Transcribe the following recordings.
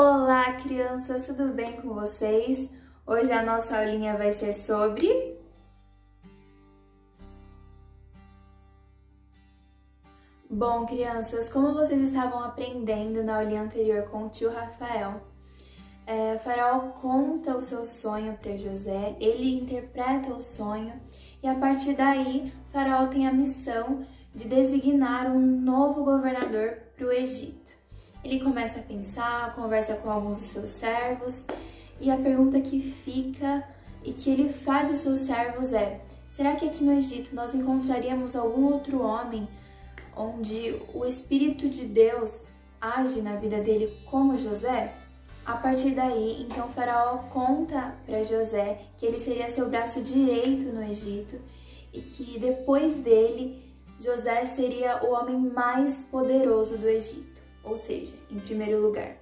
Olá, crianças, tudo bem com vocês? Hoje a nossa aulinha vai ser sobre... Bom, crianças, como vocês estavam aprendendo na aulinha anterior com o tio Rafael, Faraó conta o seu sonho para José, ele interpreta o sonho e a partir daí Faraó tem a missão de designar um novo governador para o Egito. Ele começa a pensar, conversa com alguns dos seus servos e a pergunta que fica e que ele faz aos seus servos é: será que aqui no Egito nós encontraríamos algum outro homem onde o Espírito de Deus age na vida dele como José? A partir daí, então, Faraó conta para José que ele seria seu braço direito no Egito e que depois dele, José seria o homem mais poderoso do Egito. Ou seja, em primeiro lugar,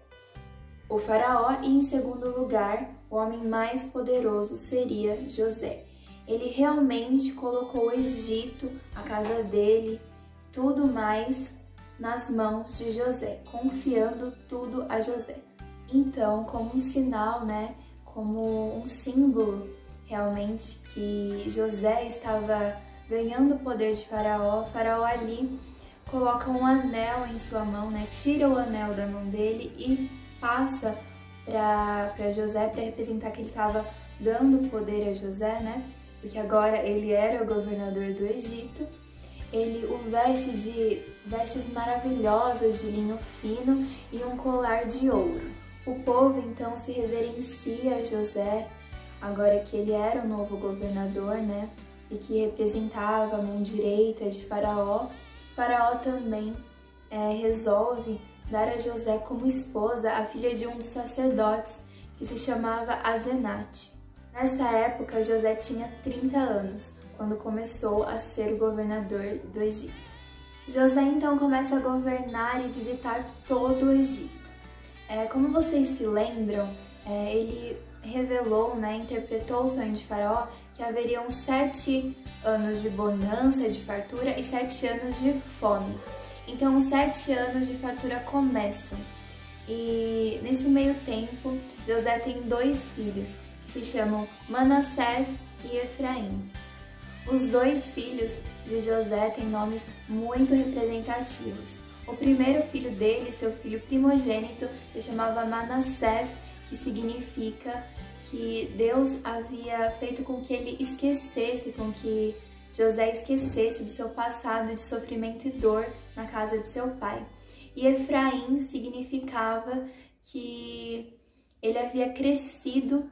o Faraó e em segundo lugar, o homem mais poderoso seria José. Ele realmente colocou o Egito, a casa dele, tudo mais nas mãos de José, confiando tudo a José. Então, como um sinal, como um símbolo realmente que José estava ganhando o poder de Faraó, Faraó ali coloca um anel em sua mão, tira o anel da mão dele e passa para José para representar que ele estava dando poder a José, porque agora ele era o governador do Egito. Ele o veste de vestes maravilhosas de linho fino e um colar de ouro. O povo então se reverencia a José, agora que ele era o novo governador, e que representava a mão direita de Faraó. Faraó também resolve dar a José como esposa a filha de um dos sacerdotes, que se chamava Asenate. Nessa época, José tinha 30 anos, quando começou a ser o governador do Egito. José então começa a governar e visitar todo o Egito. Como vocês se lembram, ele revelou, interpretou o sonho de Faraó que haveriam 7 anos de bonança, de fartura e 7 anos de fome. Então, os 7 anos de fartura começam. E nesse meio tempo, José tem 2 filhos, que se chamam Manassés e Efraim. Os 2 filhos de José têm nomes muito representativos. O primeiro filho dele, seu filho primogênito, se chamava Manassés, que significa que Deus havia feito com que ele esquecesse, com que José esquecesse de seu passado de sofrimento e dor na casa de seu pai. E Efraim significava que ele havia crescido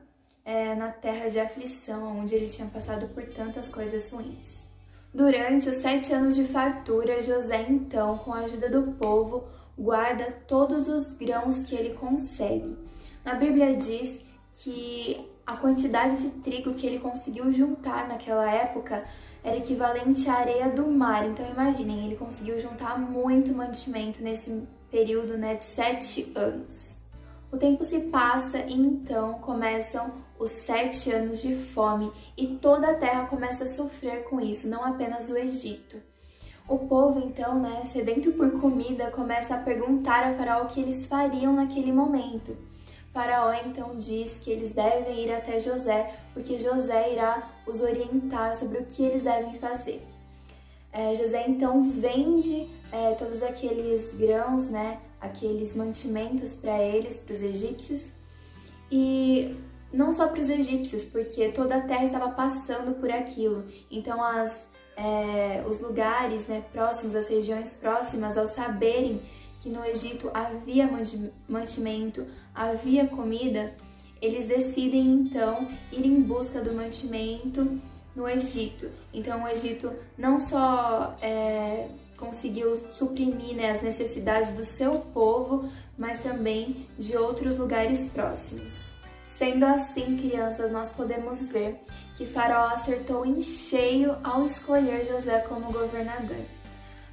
na terra de aflição, onde ele tinha passado por tantas coisas ruins. Durante os 7 anos de fartura, José então, com a ajuda do povo, guarda todos os grãos que ele consegue. Na Bíblia diz que a quantidade de trigo que ele conseguiu juntar naquela época era equivalente à areia do mar. Então imaginem, ele conseguiu juntar muito mantimento nesse período de 7 anos. O tempo se passa e então começam os 7 anos de fome e toda a terra começa a sofrer com isso, não apenas o Egito. O povo então, sedento por comida, começa a perguntar a Faraó o que eles fariam naquele momento. Faraó então diz que eles devem ir até José, porque José irá os orientar sobre o que eles devem fazer. José então vende todos aqueles grãos, aqueles mantimentos para eles, para os egípcios, e não só para os egípcios, porque toda a terra estava passando por aquilo. Então os lugares próximos, as regiões próximas, ao saberem que no Egito havia mantimento, havia comida, eles decidem então ir em busca do mantimento no Egito. Então o Egito não só conseguiu suprimir as necessidades do seu povo, mas também de outros lugares próximos. Sendo assim, crianças, nós podemos ver que Faraó acertou em cheio ao escolher José como governador.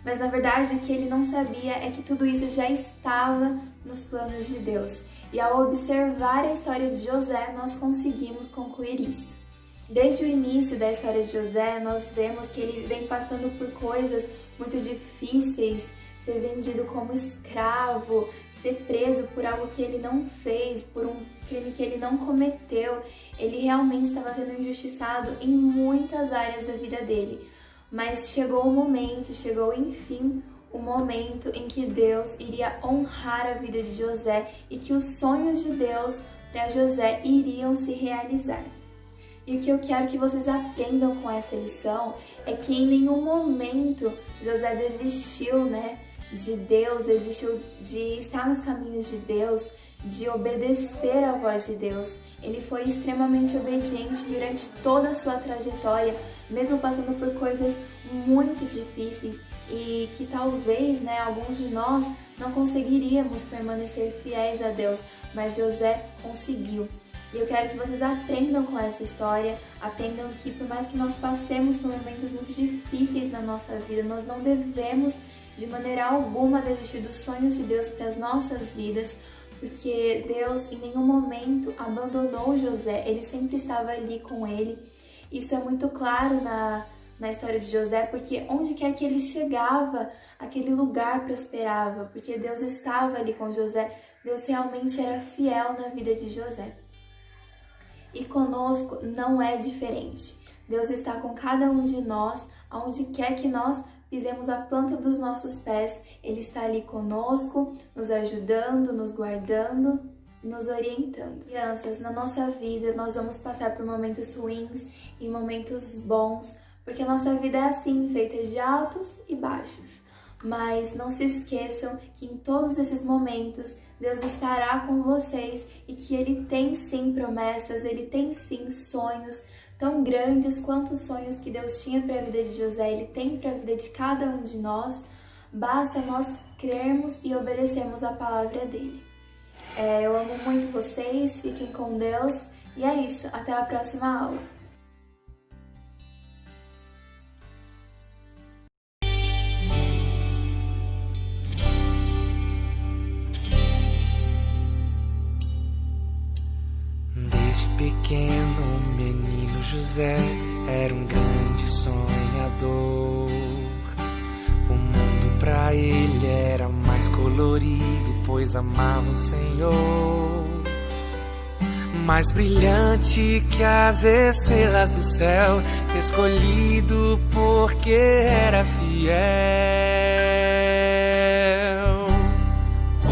Mas na verdade o que ele não sabia é que tudo isso já estava nos planos de Deus. E ao observar a história de José, nós conseguimos concluir isso. Desde o início da história de José, nós vemos que ele vem passando por coisas muito difíceis ser vendido como escravo, ser preso por algo que ele não fez, por um crime que ele não cometeu. Ele realmente estava sendo injustiçado em muitas áreas da vida dele. Mas chegou o momento, chegou enfim o momento em que Deus iria honrar a vida de José e que os sonhos de Deus para José iriam se realizar. E o que eu quero que vocês aprendam com essa lição é que em nenhum momento José desistiu, de Deus, desistiu de estar nos caminhos de Deus, de obedecer à voz de Deus. Ele foi extremamente obediente durante toda a sua trajetória, mesmo passando por coisas muito difíceis e que talvez, alguns de nós não conseguiríamos permanecer fiéis a Deus, mas José conseguiu. E eu quero que vocês aprendam com essa história, aprendam que por mais que nós passemos por momentos muito difíceis na nossa vida, nós não devemos de maneira alguma desistir dos sonhos de Deus para as nossas vidas, porque Deus em nenhum momento abandonou José, ele sempre estava ali com ele. Isso é muito claro na história de José, porque onde quer que ele chegava, aquele lugar prosperava, porque Deus estava ali com José, Deus realmente era fiel na vida de José. E conosco não é diferente. Deus está com cada um de nós, aonde quer que nós pisemos a planta dos nossos pés, Ele está ali conosco, nos ajudando, nos guardando, nos orientando. Crianças, na nossa vida nós vamos passar por momentos ruins e momentos bons, porque a nossa vida é assim, feita de altos e baixos. Mas não se esqueçam que em todos esses momentos Deus estará com vocês e que Ele tem sim promessas, Ele tem sim sonhos tão grandes quanto os sonhos que Deus tinha para a vida de José, Ele tem para a vida de cada um de nós. Basta nós crermos e obedecermos a palavra dEle. Eu amo muito vocês, fiquem com Deus e é isso, até a próxima aula. Desde pequeno, o menino José era um grande sonhador. O mundo pra ele era mais colorido, pois amava o Senhor. Mais brilhante que as estrelas do céu, escolhido porque era fiel.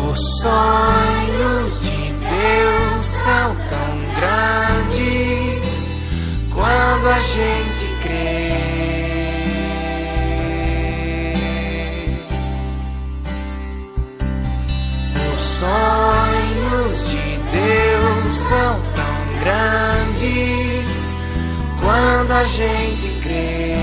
Os sonhos de Deus são tão grandes quando a gente crê. Os sonhos de Deus são tão grandes quando a gente crê.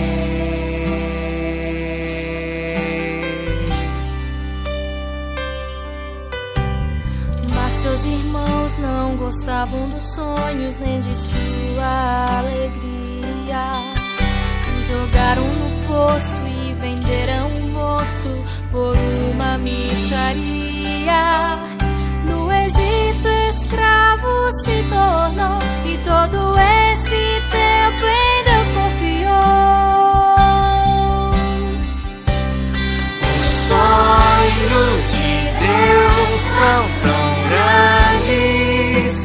Seus irmãos não gostavam dos sonhos nem de sua alegria. O jogaram no poço e venderam o moço por uma mixaria. No Egito escravo se tornou e todo esse tempo em Deus confiou. Os sonhos de Deus são tão grandes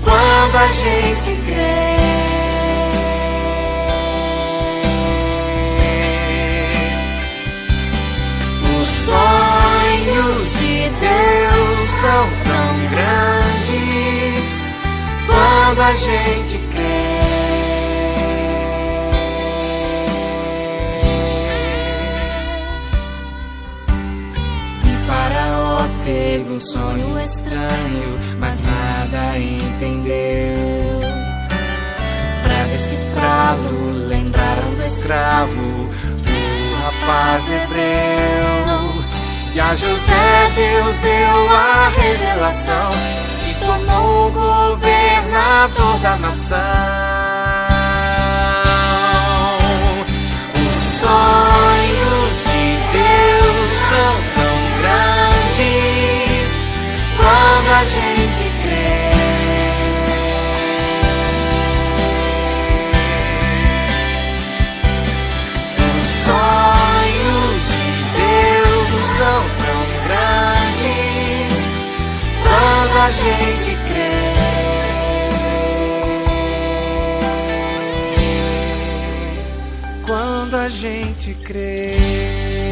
quando a gente crê. Os sonhos de Deus são tão grandes quando a gente crê. Teve um sonho estranho, mas nada entendeu. Pra decifrá-lo, lembraram do escravo, o rapaz hebreu. E a José Deus deu a revelação, se tornou o governador da nação. Os sonhos de Deus são tão grandes quando a gente crê. Os sonhos de Deus são a gente crê. Quando a gente crê.